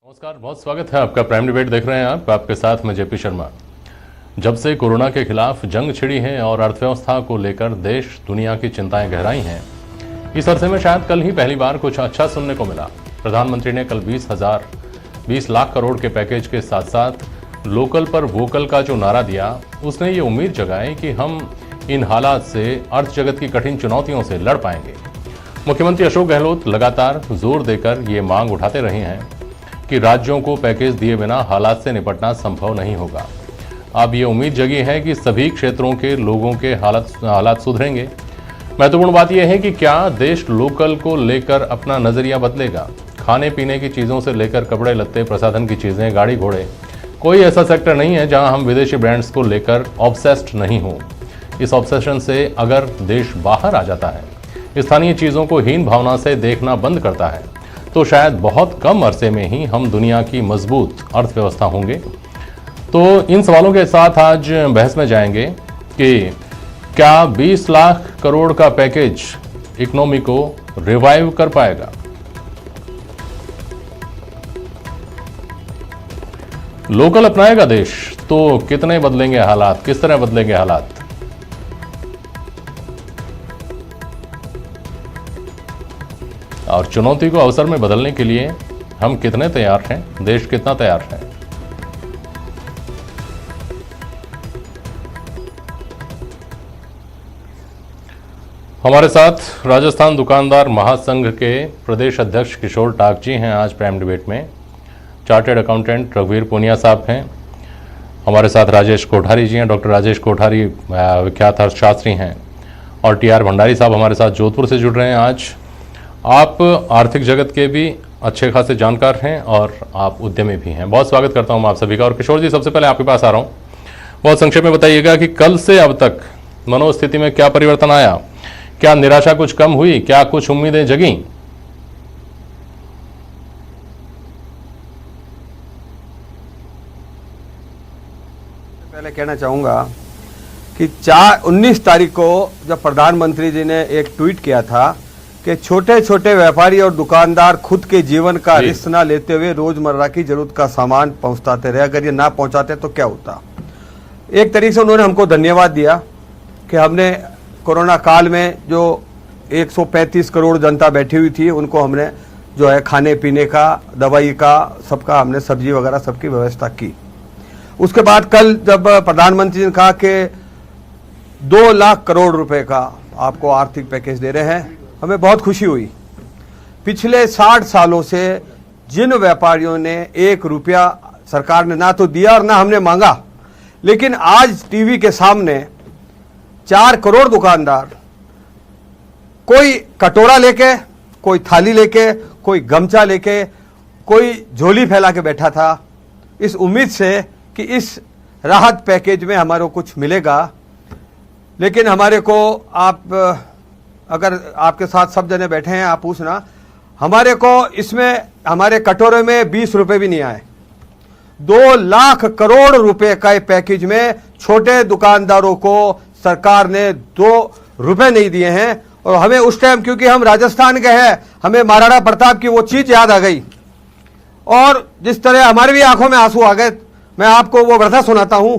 नमस्कार, बहुत स्वागत है आपका। प्राइम डिबेट देख रहे हैं आप, आपके साथ मैं जेपी शर्मा। जब से कोरोना के खिलाफ जंग छिड़ी है और अर्थव्यवस्था को लेकर देश दुनिया की चिंताएं गहराई हैं, इस अरसे में शायद कल ही पहली बार कुछ अच्छा सुनने को मिला। प्रधानमंत्री ने कल 20 लाख करोड़ के पैकेज के साथ साथ लोकल पर वोकल का जो नारा दिया, उसने ये उम्मीद जगाई कि हम इन हालात से अर्थ जगत की कठिन चुनौतियों से लड़ पाएंगे। मुख्यमंत्री अशोक गहलोत लगातार जोर देकर ये मांग उठाते रहे हैं कि राज्यों को पैकेज दिए बिना हालात से निपटना संभव नहीं होगा। अब ये उम्मीद जगी है कि सभी क्षेत्रों के लोगों के हालात सुधरेंगे। महत्वपूर्ण बात यह है कि क्या देश लोकल को लेकर अपना नजरिया बदलेगा। खाने पीने की चीज़ों से लेकर कपड़े लत्ते, प्रसाधन की चीज़ें, गाड़ी घोड़े, कोई ऐसा सेक्टर नहीं है जहां हम विदेशी ब्रांड्स को लेकर ऑब्सेस्ड नहीं हो। इस ऑब्सेशन से अगर देश बाहर आ जाता है, स्थानीय चीज़ों को हीन भावना से देखना बंद करता है, तो शायद बहुत कम अरसे में ही हम दुनिया की मजबूत अर्थव्यवस्था होंगे। तो इन सवालों के साथ आज बहस में जाएंगे कि क्या 20 लाख करोड़ का पैकेज इकोनॉमी को रिवाइव कर पाएगा। लोकल अपनाएगा देश तो कितने बदलेंगे हालात, किस तरह बदलेंगे हालात। और चुनौती को अवसर में बदलने के लिए हम कितने तैयार हैं, देश कितना तैयार है। हमारे साथ राजस्थान दुकानदार महासंघ के प्रदेश अध्यक्ष किशोर टाक जी हैं आज प्राइम डिबेट में। चार्टर्ड अकाउंटेंट रघुवीर पुनिया साहब हैं। हमारे साथ राजेश कोठारी जी हैं, डॉक्टर राजेश कोठारी विख्यात अर्थशास्त्री हैं। और टी आर भंडारी साहब हमारे साथ जोधपुर से जुड़ रहे हैं आज। आप आर्थिक जगत के भी अच्छे खासे जानकार हैं और आप उद्यमी भी हैं। बहुत स्वागत करता हूं आप सभी का। और किशोर जी, सबसे पहले आपके पास आ रहा हूं, बहुत संक्षेप में बताइएगा कि कल से अब तक मनोस्थिति में क्या परिवर्तन आया, क्या निराशा कुछ कम हुई, क्या कुछ उम्मीदें जगी। पहले कहना चाहूंगा कि 19 तारीख को जब प्रधानमंत्री जी ने एक ट्वीट किया था कि छोटे छोटे व्यापारी और दुकानदार खुद के जीवन का रिस्क न लेते हुए रोजमर्रा की जरूरत का सामान पहुंचाते रहे, अगर ये ना पहुंचाते तो क्या होता। एक तरीके से उन्होंने हमको धन्यवाद दिया कि हमने कोरोना काल में जो 135 करोड़ जनता बैठी हुई थी, उनको हमने जो है खाने पीने का, दवाई का, सबका हमने सब्जी वगैरह सबकी व्यवस्था की। उसके बाद कल जब प्रधानमंत्री जी ने कहा कि 2 लाख करोड़ रुपए का आपको आर्थिक पैकेज दे रहे हैं, हमें बहुत खुशी हुई। पिछले 60 सालों से जिन व्यापारियों ने 1 रुपया सरकार ने ना तो दिया और ना हमने मांगा, लेकिन आज टीवी के सामने 4 करोड़ दुकानदार, कोई कटोरा लेके, कोई थाली लेके, कोई गमछा लेके, कोई झोली फैला के बैठा था, इस उम्मीद से कि इस राहत पैकेज में हमारे को कुछ मिलेगा। लेकिन हमारे को आप अगर आपके साथ सब जने बैठे हैं, आप पूछना, हमारे को इसमें हमारे कटोरे में 20 रुपए भी नहीं आए। 2 लाख करोड़ रुपए का पैकेज में छोटे दुकानदारों को सरकार ने 2 रुपए नहीं दिए हैं। और हमें उस टाइम, क्योंकि हम राजस्थान के हैं, हमें महाराणा प्रताप की वो चीज याद आ गई और जिस तरह हमारे भी आंखों में आंसू आ गए। मैं आपको वो व्यथा सुनाता हूं।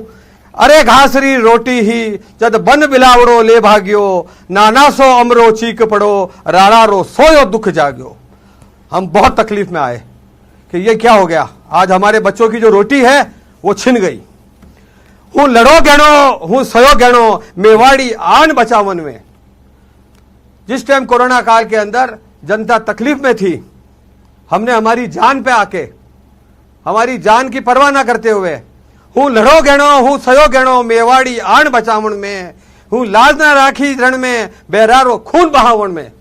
अरे घासरी रोटी ही जद बन बिलावड़ो ले भाग्यो, नाना सो अमरो चीक पड़ो, राणा रो सोयो दुख जाग्यो। हम बहुत तकलीफ में आए कि ये क्या हो गया। आज हमारे बच्चों की जो रोटी है वो छिन गई। हूं लड़ो गहणो, हूं सयो गहणो, मेवाड़ी आन बचावन में। जिस टाइम कोरोना काल के अंदर जनता तकलीफ में थी, हमने हमारी जान पे आके, हमारी जान की परवाह ना करते हुए, हूं लड़ो गहणो, हूं सयो गहणो, मेवाड़ी आन बचावन में, हूं लाज ना राखी रण में, बेरारो खून बहावन में।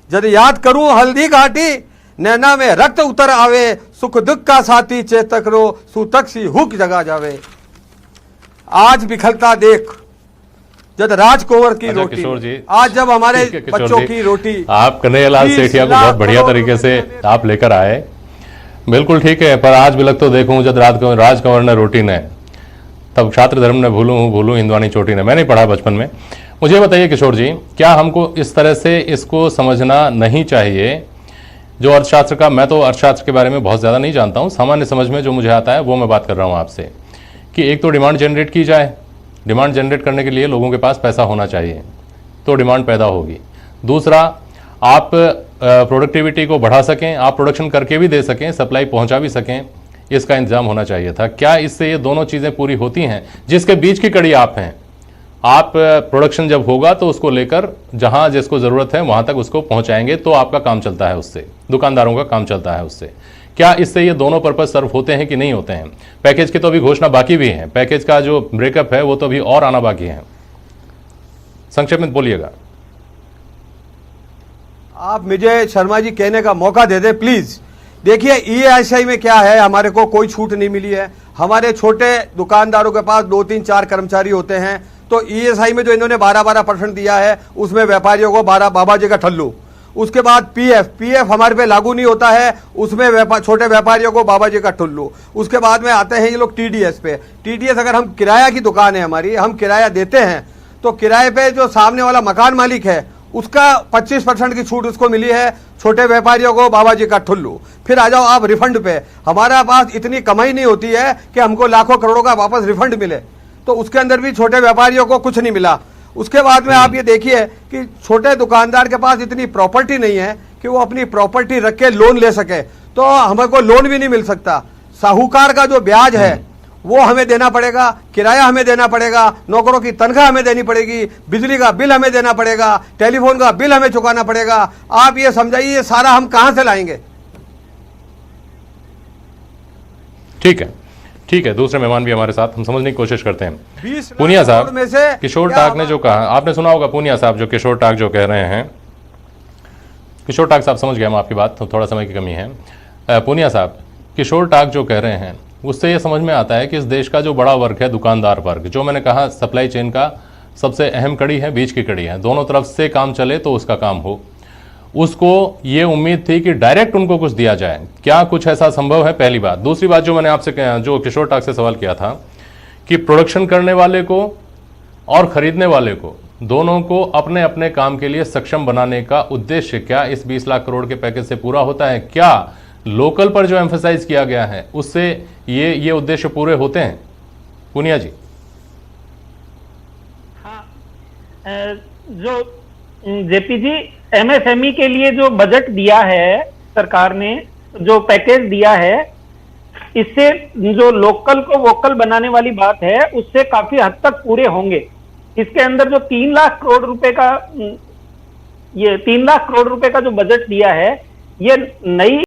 जद याद करूं हल्दी घाटी, नैना में रक्त उतर आवे, सुख दुख का साथी चेतक रो, सूतक सी हुक जगा जावे। आज बिखलता देख जद राजकुंवर की रोटी, जी, आज जब हमारे बच्चों की रोटी, आप कन्हैयालाल सेठिया को बहुत बढ़िया तरीके से आप लेकर आए। बिल्कुल ठीक है, पर आज बिलक तो देखूं जब राजकुंवर ने रोटी ने, तब छात्र धर्म ने भूलूं हिंदवानी चोटी ने। मैं नहीं पढ़ा बचपन में। मुझे बताइए किशोर जी, क्या हमको इस तरह से इसको समझना नहीं चाहिए जो अर्थशास्त्र का, मैं तो अर्थशास्त्र के बारे में बहुत ज़्यादा नहीं जानता हूँ, सामान्य समझ में जो मुझे आता है वो मैं बात कर रहा हूँ आपसे, कि एक तो डिमांड जनरेट की जाए, डिमांड जनरेट करने के लिए लोगों के पास पैसा होना चाहिए तो डिमांड पैदा होगी। दूसरा, आप प्रोडक्टिविटी को बढ़ा सकें, आप प्रोडक्शन करके भी दे सकें, सप्लाई पहुंचा भी सकें, इसका इंतजाम होना चाहिए था। क्या इससे ये दोनों चीज़ें पूरी होती हैं? जिसके बीच की कड़ी आप हैं, आप प्रोडक्शन जब होगा तो उसको लेकर जहां जिसको ज़रूरत है वहां तक उसको पहुंचाएंगे तो आपका काम चलता है, उससे दुकानदारों का काम चलता है उससे। क्या इससे ये दोनों पर्पस सर्व होते हैं कि नहीं होते हैं? पैकेज की तो अभी घोषणा बाकी भी है, पैकेज का जो ब्रेकअप है वो तो अभी और आना बाकी है। संक्षेप में बोलिएगा। आप मुझे शर्मा जी कहने का मौका दे दे प्लीज। देखिए ईएसआई में क्या है, हमारे को कोई छूट नहीं मिली है। हमारे छोटे दुकानदारों के पास 2-3-4 कर्मचारी होते हैं, तो ईएसआई में जो इन्होंने 12% दिया है उसमें व्यापारियों को 12 बाबा जी का ठल्लू। उसके बाद पीएफ हमारे पे लागू नहीं होता है, उसमें छोटे व्यापारियों को बाबा जी का ठुल्लू। उसके बाद में आते हैं ये लोग टीडीएस पे। टीडीएस अगर हम किराया की दुकान है हमारी, हम किराया देते हैं तो किराए पे जो सामने वाला मकान मालिक है उसका 25% की छूट उसको मिली है, छोटे व्यापारियों को बाबा जी का ठुल्लू। फिर आ जाओ आप रिफंड पे। हमारा पास इतनी कमाई नहीं होती है कि हमको लाखों करोड़ों का वापस रिफंड मिले, तो उसके अंदर भी छोटे व्यापारियों को कुछ नहीं मिला। उसके बाद में आप ये देखिए कि छोटे दुकानदार के पास इतनी प्रॉपर्टी नहीं है कि वो अपनी प्रॉपर्टी रख के लोन ले सके, तो हमको लोन भी नहीं मिल सकता। साहूकार का जो ब्याज है वो हमें देना पड़ेगा, किराया हमें देना पड़ेगा, नौकरों की तनख्वाह हमें देनी पड़ेगी, बिजली का बिल हमें देना पड़ेगा, टेलीफोन का बिल हमें चुकाना पड़ेगा। आप ये समझाइए ये सारा हम कहां से लाएंगे? ठीक है, ठीक है। दूसरे मेहमान भी हमारे साथ, हम समझने की कोशिश करते हैं। 20 पूनिया साहब में से किशोर टाक ने जो कहा, आपने सुना होगा पूनिया साहब जो किशोर टाक जो कह रहे हैं। किशोर टाक साहब समझ गया हम आपकी बात, तो थोड़ा समय की कमी है। पूनिया साहब, किशोर टाक जो कह रहे हैं उससे ये समझ में आता है कि इस देश का जो बड़ा वर्ग है, दुकानदार वर्ग, जो मैंने कहा सप्लाई चेन का सबसे अहम कड़ी है, बीच की कड़ी है, दोनों तरफ से काम चले तो उसका काम हो, उसको ये उम्मीद थी कि डायरेक्ट उनको कुछ दिया जाए। क्या कुछ ऐसा संभव है? पहली बात। दूसरी बात जो मैंने आपसे जो किशोर टाक से सवाल किया था कि प्रोडक्शन करने वाले को और खरीदने वाले को, दोनों को अपने अपने काम के लिए सक्षम बनाने का उद्देश्य क्या इस 20 लाख करोड़ के पैकेज से पूरा होता है? क्या लोकल पर जो एम्फेसाइज किया गया है उससे ये उद्देश्य पूरे होते हैं? पूनिया जी। हाँ, जो जेपी जी, एमएसएमई के लिए जो बजट दिया है सरकार ने, जो पैकेज दिया है, इससे जो लोकल को वोकल बनाने वाली बात है उससे काफी हद तक पूरे होंगे। इसके अंदर जो 3 लाख करोड़ रुपए का, ये 3 लाख करोड़ रुपए का जो बजट दिया है, ये नई